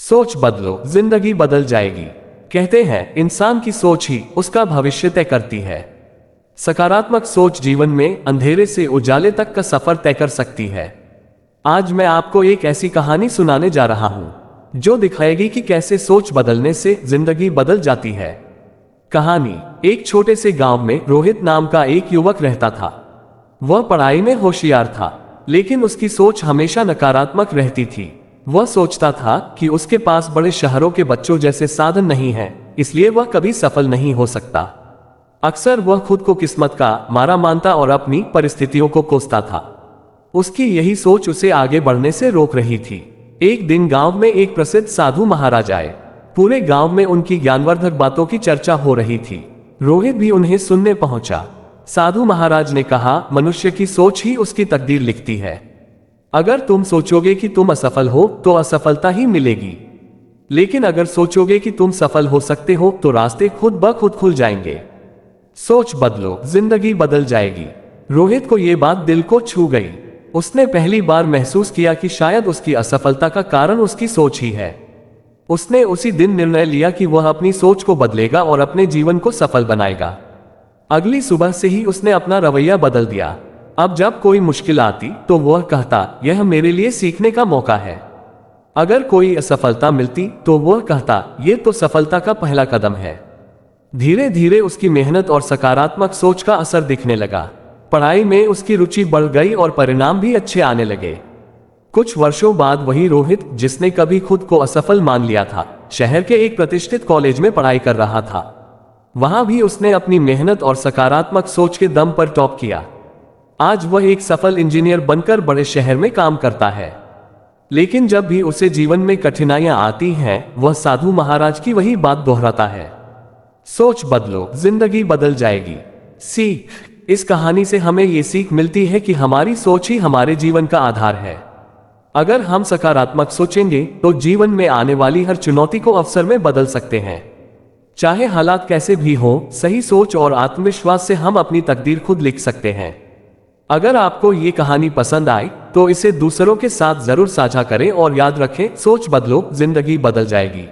सोच बदलो, जिंदगी बदल जाएगी। कहते हैं इंसान की सोच ही उसका भविष्य तय करती है। सकारात्मक सोच जीवन में अंधेरे से उजाले तक का सफर तय कर सकती है। आज मैं आपको एक ऐसी कहानी सुनाने जा रहा हूं जो दिखाएगी कि कैसे सोच बदलने से जिंदगी बदल जाती है। कहानी, एक छोटे से गांव में रोहित नाम का एक युवक रहता था। वह पढ़ाई में होशियार था, लेकिन उसकी सोच हमेशा नकारात्मक रहती थी। वह सोचता था कि उसके पास बड़े शहरों के बच्चों जैसे साधन नहीं हैं, इसलिए वह कभी सफल नहीं हो सकता। अक्सर वह खुद को किस्मत का मारा मानता और अपनी परिस्थितियों को कोसता था। उसकी यही सोच उसे आगे बढ़ने से रोक रही थी। एक दिन गांव में एक प्रसिद्ध साधु महाराज आए। पूरे गांव में उनकी ज्ञानवर्धक बातों की चर्चा हो रही थी। रोहित भी उन्हें सुनने पहुंचा। साधु महाराज ने कहा, मनुष्य की सोच ही उसकी तकदीर लिखती है। अगर तुम सोचोगे कि तुम असफल हो तो असफलता ही मिलेगी, लेकिन अगर सोचोगे कि तुम सफल हो सकते हो तो रास्ते खुद ब खुद खुल जाएंगे। सोच बदलो, जिंदगी बदल जाएगी। रोहित को यह बात दिल को छू गई। उसने पहली बार महसूस किया कि शायद उसकी असफलता का कारण उसकी सोच ही है। उसने उसी दिन निर्णय लिया कि वह अपनी सोच को बदलेगा और अपने जीवन को सफल बनाएगा। अगली सुबह से ही उसने अपना रवैया बदल दिया। अब जब कोई मुश्किल आती तो वह कहता, यह मेरे लिए सीखने का मौका है। अगर कोई असफलता मिलती तो वह कहता, यह तो सफलता का पहला कदम है। धीरे धीरे उसकी मेहनत और सकारात्मक सोच का असर दिखने लगा। पढ़ाई में उसकी रुचि बढ़ गई और परिणाम भी अच्छे आने लगे। कुछ वर्षों बाद वही रोहित, जिसने कभी खुद को असफल मान लिया था, शहर के एक प्रतिष्ठित कॉलेज में पढ़ाई कर रहा था। वहां भी उसने अपनी मेहनत और सकारात्मक सोच के दम पर टॉप किया। आज वह एक सफल इंजीनियर बनकर बड़े शहर में काम करता है। लेकिन जब भी उसे जीवन में कठिनाइयां आती हैं, वह साधु महाराज की वही बात दोहराता है, सोच बदलो, जिंदगी बदल जाएगी। सीख, इस कहानी से हमें यह सीख मिलती है कि हमारी सोच ही हमारे जीवन का आधार है। अगर हम सकारात्मक सोचेंगे तो जीवन में आने वाली हर चुनौती को अवसर में बदल सकते हैं। चाहे हालात कैसे भी हो, सही सोच और आत्मविश्वास से हम अपनी तकदीर खुद लिख सकते हैं। अगर आपको ये कहानी पसंद आई तो इसे दूसरों के साथ जरूर साझा करें और याद रखें, सोच बदलो, जिंदगी बदल जाएगी।